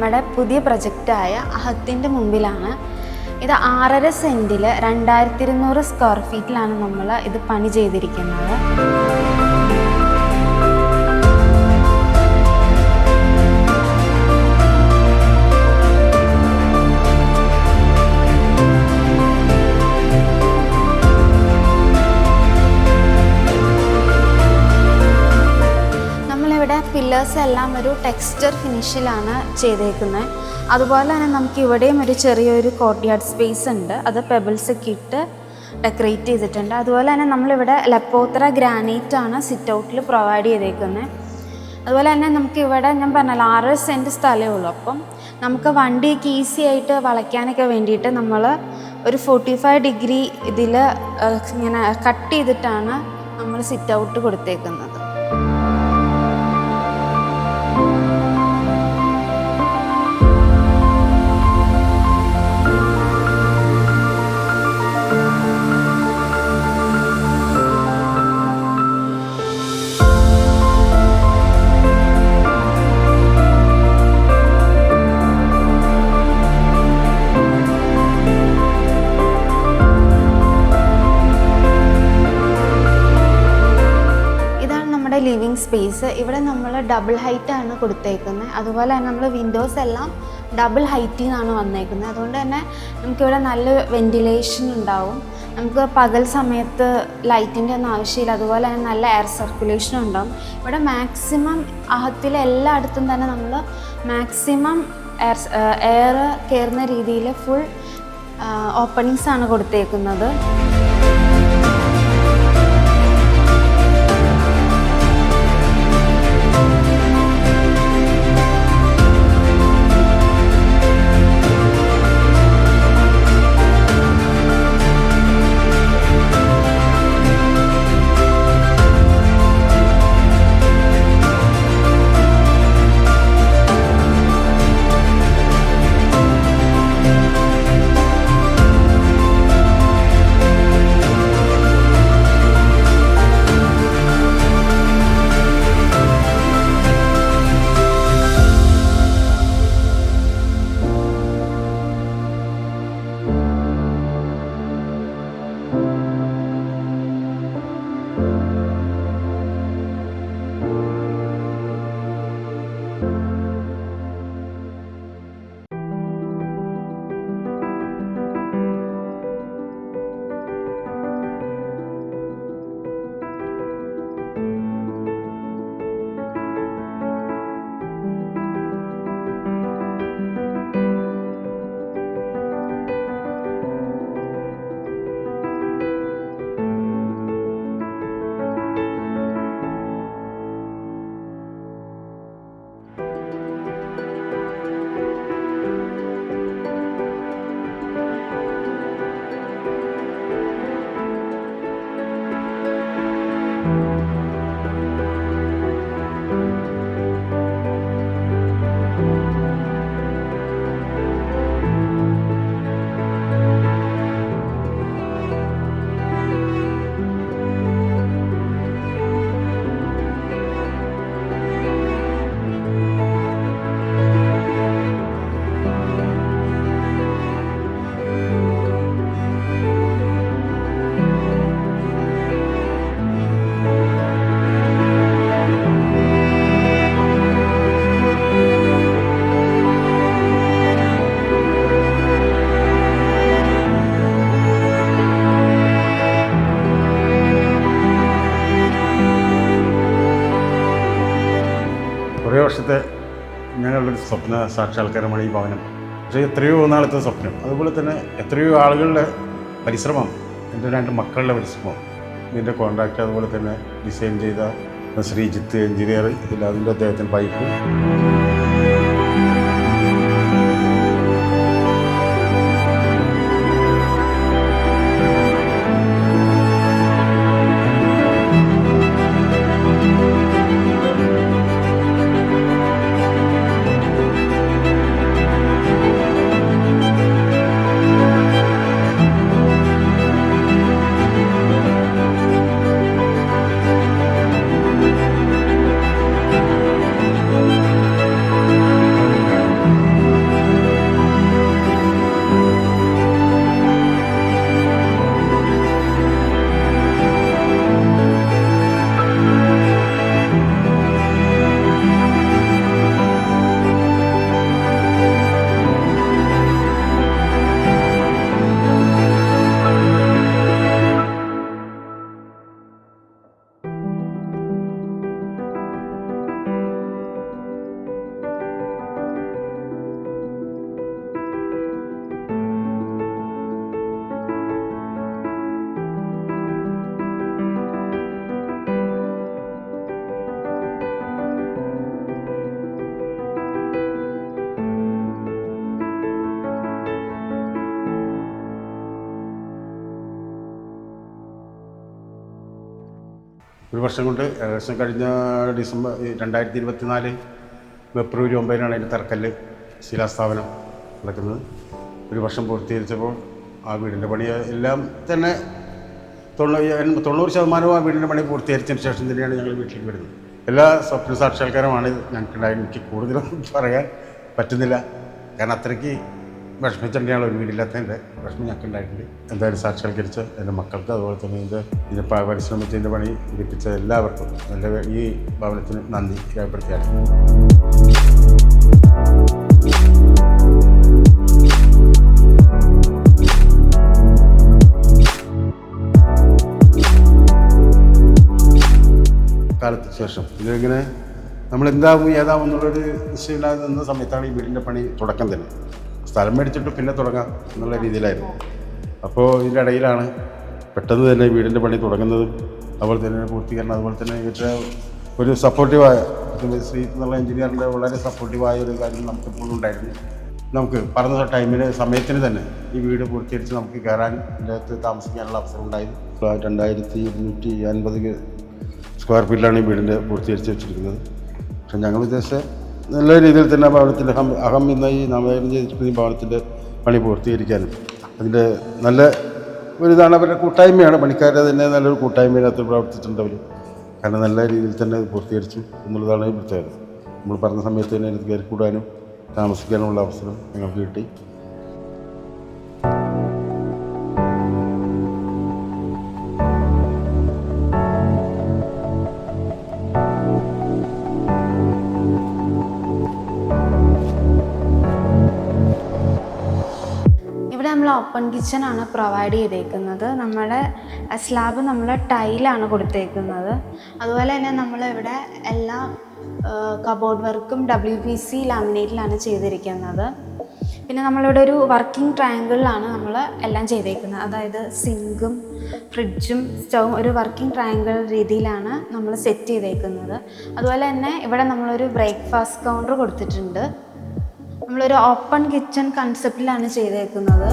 നമ്മുടെ പുതിയ പ്രൊജക്റ്റായ അഹത്തിൻ്റെ മുമ്പിലാണ്. ഇത് 6.5 സെൻറ്റിൽ 2200 സ്ക്വയർ ഫീറ്റിലാണ് നമ്മൾ ഇത് പണി ചെയ്തിരിക്കുന്നത്. പില്ലേഴ്സ് എല്ലാം ഒരു ടെക്സ്ചർ ഫിനിഷിലാണ് ചെയ്തേക്കുന്നത്. അതുപോലെ തന്നെ നമുക്ക് ഇവിടെയും ഒരു ചെറിയൊരു കോർട്ട്യാർഡ് സ്പേസ് ഉണ്ട്. അത് പെബിൾസ് ഒക്കെ ഇട്ട് ഡെക്കറേറ്റ് ചെയ്തിട്ടുണ്ട്. അതുപോലെ തന്നെ നമ്മളിവിടെ ലപ്പോത്ര ഗ്രാനൈറ്റ് ആണ് സിറ്റ് ഔട്ടിൽ പ്രൊവൈഡ് ചെയ്തേക്കുന്നത്. അതുപോലെ തന്നെ നമുക്ക് ഇവിടെ ഞാൻ പറഞ്ഞല്ലോ 6 സെൻറ്റ് സ്ഥലമേ ഉള്ളൂ. അപ്പം നമുക്ക് വണ്ടിയൊക്കെ ഈസി ആയിട്ട് വളയ്ക്കാനൊക്കെ വേണ്ടിയിട്ട് നമ്മൾ ഒരു 45 ഡിഗ്രി ഇതിൽ ഇങ്ങനെ കട്ട് ചെയ്തിട്ടാണ് നമ്മൾ സിറ്റ് ഔട്ട് കൊടുത്തേക്കുന്നത്. ലിവിങ് സ്പേസ് ഇവിടെ നമ്മൾ ഡബിൾ ഹൈറ്റാണ് കൊടുത്തേക്കുന്നത്. അതുപോലെ തന്നെ നമ്മൾ വിൻഡോസ് എല്ലാം ഡബിൾ ഹൈറ്റിൽ നിന്നാണ് വന്നേക്കുന്നത്. അതുകൊണ്ട് തന്നെ നമുക്കിവിടെ നല്ല വെൻറ്റിലേഷൻ ഉണ്ടാവും. നമുക്ക് പകൽ സമയത്ത് ലൈറ്റിൻ്റെ ഒന്നും ആവശ്യമില്ല. അതുപോലെ തന്നെ നല്ല എയർ സർക്കുലേഷൻ ഉണ്ടാവും. ഇവിടെ മാക്സിമം അഹത്തിലെ എല്ലായിടത്തും തന്നെ നമ്മൾ മാക്സിമം എയർ കയറുന്ന രീതിയിൽ ഫുൾ ഓപ്പണിങ്സ് ആണ് കൊടുത്തേക്കുന്നത്. കുറേ വർഷത്തെ ഞങ്ങളുടെ സ്വപ്ന സാക്ഷാത്കാരമാണ് ഈ ഭവനം. പക്ഷേ എത്രയോ നാളത്തെ സ്വപ്നം, അതുപോലെ തന്നെ എത്രയോ ആളുകളുടെ പരിശ്രമം, എൻ്റെ 2 മക്കളുടെ പരിശ്രമം, ഇതിൻ്റെ കോൺട്രാക്റ്റ്, അതുപോലെ തന്നെ ഡിസൈൻ ചെയ്ത ശ്രീജിത്ത് എഞ്ചിനീയർ, അതിൻ്റെ അദ്ദേഹത്തിൻ്റെ പൈപ്പ്. ഒരു വർഷം കൊണ്ട് ഏകദേശം കഴിഞ്ഞ ഡിസംബർ 2024 ഫെബ്രുവരി 9-നാണ് അതിൻ്റെ തറക്കല്ല് ശിലാസ്ഥാപനം നടക്കുന്നത്. ഒരു വർഷം പൂർത്തീകരിച്ചപ്പോൾ ആ വീടിൻ്റെ പണി എല്ലാം തന്നെ 90% ആ വീടിൻ്റെ പണി പൂർത്തീകരിച്ചതിന് ശേഷം തന്നെയാണ് ഞങ്ങൾ വീട്ടിലേക്ക് വരുന്നത്. എല്ലാ സ്വപ്ന സാക്ഷാത്കാരമാണ് ഞങ്ങൾക്കുണ്ടായത്. എനിക്ക് കൂടുതലൊന്നും പറയാൻ പറ്റുന്നില്ല, കാരണം അത്രയ്ക്ക് വിഷമിച്ചിട്ടാണ് ഒരു വീടില്ലാത്തതിൻ്റെ വിഷമം ഞങ്ങൾക്ക് ഉണ്ടായിട്ടുണ്ട്. എന്തായാലും സാക്ഷാത്കരിച്ച എൻ്റെ മക്കൾക്ക്, അതുപോലെ തന്നെ ഇതിൻ്റെ പരിശ്രമിച്ചതിൻ്റെ പണി പിടിപ്പിച്ച എല്ലാവർക്കും എൻ്റെ ഈ ഭവനത്തിന് നന്ദി രേഖപ്പെടുത്തിയാണ്. കാലത്തിന് ശേഷം ഇതിങ്ങനെ നമ്മളെന്താവും ഏതാവും എന്നുള്ളൊരു നിശ്ചയമില്ലാതെ നിന്ന സമയത്താണ് ഈ വീടിൻ്റെ പണി തുടക്കം തന്നെ. സ്ഥലം മേടിച്ചിട്ട് പിന്നെ തുടങ്ങാം എന്നുള്ള രീതിയിലായിരുന്നു. അപ്പോൾ ഇതിൻ്റെ ഇടയിലാണ് പെട്ടെന്ന് തന്നെ വീടിൻ്റെ പണി തുടങ്ങുന്നതും അതുപോലെ തന്നെ പൂർത്തീകരണം, അതുപോലെ തന്നെ ഇവരുടെ ഒരു സപ്പോർട്ടീവായ ശ്രീ എന്നുള്ള എഞ്ചിനീയറിൻ്റെ വളരെ സപ്പോർട്ടീവായ ഒരു കാര്യം നമുക്കെപ്പോഴും ഉണ്ടായിരുന്നു. നമുക്ക് പറഞ്ഞ ടൈമിന് സമയത്തിന് തന്നെ ഈ വീട് പൂർത്തീകരിച്ച് നമുക്ക് കയറാൻ ഇതിൻ്റെ അകത്ത് താമസിക്കാനുള്ള അവസരം ഉണ്ടായിരുന്നു. 2250 സ്ക്വയർ ഫീറ്റിലാണ് ഈ വീടിൻ്റെ പൂർത്തീകരിച്ച് വെച്ചിരിക്കുന്നത്. പക്ഷെ ഞങ്ങൾ ഉദ്ദേശിച്ച നല്ല രീതിയിൽ തന്നെ ഭവനത്തിൻ്റെ അഹം എന്ന ഈ നാമകരണം ചെയ്തിരിക്കുന്ന ഈ ഭവനത്തിൻ്റെ പണി പൂർത്തീകരിക്കാനും അതിൻ്റെ നല്ല ഒരിതാണ്. അവരുടെ കൂട്ടായ്മയാണ്, പണിക്കാരുടെ തന്നെ നല്ലൊരു കൂട്ടായ്മയിനകത്ത് പ്രവർത്തിച്ചിട്ടുണ്ട് അവർ. കാരണം നല്ല രീതിയിൽ തന്നെ അത് പൂർത്തീകരിച്ചു എന്നുള്ളതാണ് ഈ പ്രത്യേകത. നമ്മൾ പറഞ്ഞ സമയത്ത് തന്നെ എനിക്ക് കയറി കൂടാനും താമസിക്കാനുമുള്ള അവസരം ഞങ്ങൾക്ക് കിട്ടി. നമ്മൾ ഓപ്പൺ കിച്ചണാണ് പ്രൊവൈഡ് ചെയ്തേക്കുന്നത്. നമ്മുടെ സ്ലാബ് നമ്മൾ ടൈലാണ് കൊടുത്തേക്കുന്നത്. അതുപോലെ തന്നെ നമ്മളിവിടെ എല്ലാ കബോർഡ് വർക്കും WPC ലാമിനേറ്റിലാണ് ചെയ്തിരിക്കുന്നത്. പിന്നെ നമ്മളിവിടെ ഒരു വർക്കിംഗ് ട്രയാങ്കിളിലാണ് നമ്മൾ എല്ലാം ചെയ്തേക്കുന്നത്. അതായത് സിങ്കും ഫ്രിഡ്ജും സ്റ്റൗവും ഒരു വർക്കിംഗ് ട്രയാങ്കിൾ രീതിയിലാണ് നമ്മൾ സെറ്റ് ചെയ്തേക്കുന്നത്. അതുപോലെ തന്നെ ഇവിടെ നമ്മളൊരു ബ്രേക്ക്ഫാസ്റ്റ് കൗണ്ടർ കൊടുത്തിട്ടുണ്ട്. നമ്മളൊരു ഓപ്പൺ കിച്ചൺ കൺസെപ്റ്റിലാണ് ചെയ്തേക്കുന്നത്.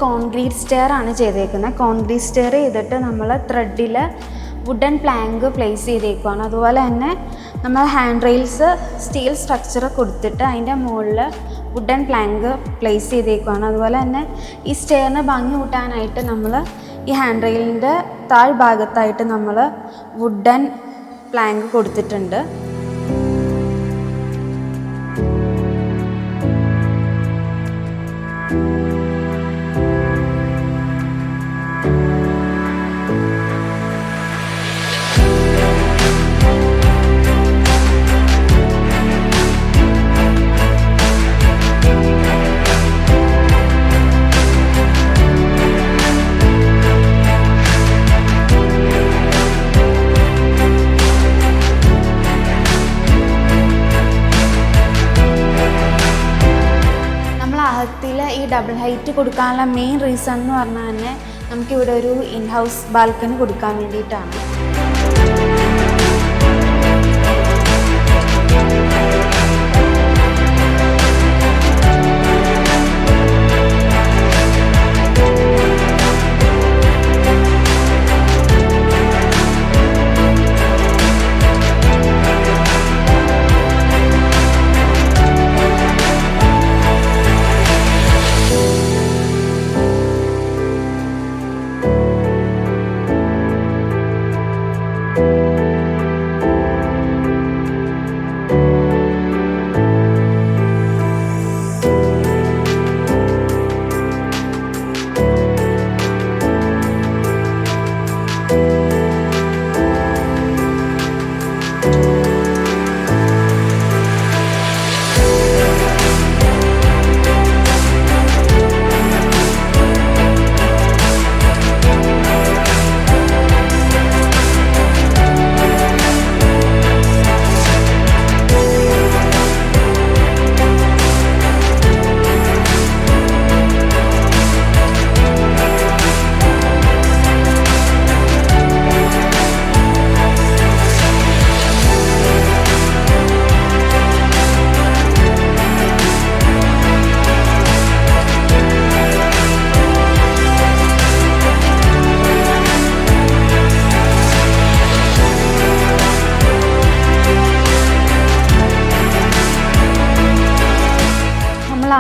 കോൺക്രീറ്റ് സ്റ്റെയർ ആണ് ചെയ്തേക്കുന്നത്. കോൺക്രീറ്റ് സ്റ്റെയർ ചെയ്തിട്ട് നമ്മൾ ത്രെഡിൽ വുഡൻ പ്ലാങ്ക് പ്ലേസ് ചെയ്തേക്കുവാണ്. അതുപോലെ തന്നെ നമ്മൾ ഹാൻഡ് റെയിൽസ് സ്റ്റീൽ സ്ട്രക്ചർ കൊടുത്തിട്ട് അതിൻ്റെ മുകളിൽ വുഡൻ പ്ലാങ്ക് പ്ലേസ് ചെയ്തേക്കുവാണ്. അതുപോലെ തന്നെ ഈ സ്റ്റെയറിന് ഭംഗി കൂട്ടാനായിട്ട് നമ്മൾ ഈ ഹാൻഡ് റെയിലിൻ്റെ താഴ്ഭാഗത്തായിട്ട് നമ്മൾ വുഡൻ പ്ലാങ്ക് കൊടുത്തിട്ടുണ്ട്. ഈ ഡബിൾ ഹൈറ്റ് കൊടുക്കാനുള്ള മെയിൻ റീസൺ എന്ന് പറഞ്ഞാൽ തന്നെ നമുക്കിവിടെ ഒരു ഇൻ ഹൗസ് ബാൽക്കണി കൊടുക്കാൻ വേണ്ടിയിട്ടാണ്.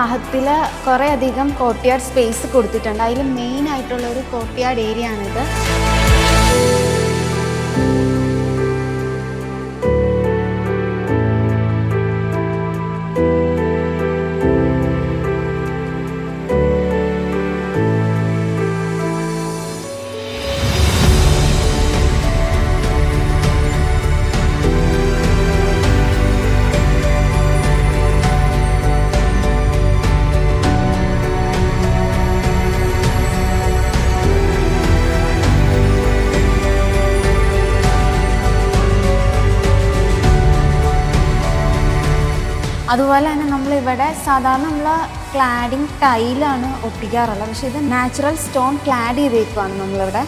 വാഹത്തിൽ കുറേ അധികം കോർട്ട്യാർഡ് സ്പേസ് കൊടുത്തിട്ടുണ്ട്. അതിൽ മെയിൻ ആയിട്ടുള്ള ഒരു കോർട്ട്യാർഡ് ഏരിയ ആണിത്. അതുപോലെ തന്നെ നമ്മളിവിടെ സാധാരണ നമ്മൾ ക്ലാഡിങ് ടൈലാണ് ഒട്ടിക്കാറുള്ളത്. പക്ഷേ ഇത് നാച്ചുറൽ സ്റ്റോൺ ക്ലാഡ് ചെയ്തേക്കുവാണ് നമ്മളിവിടെ.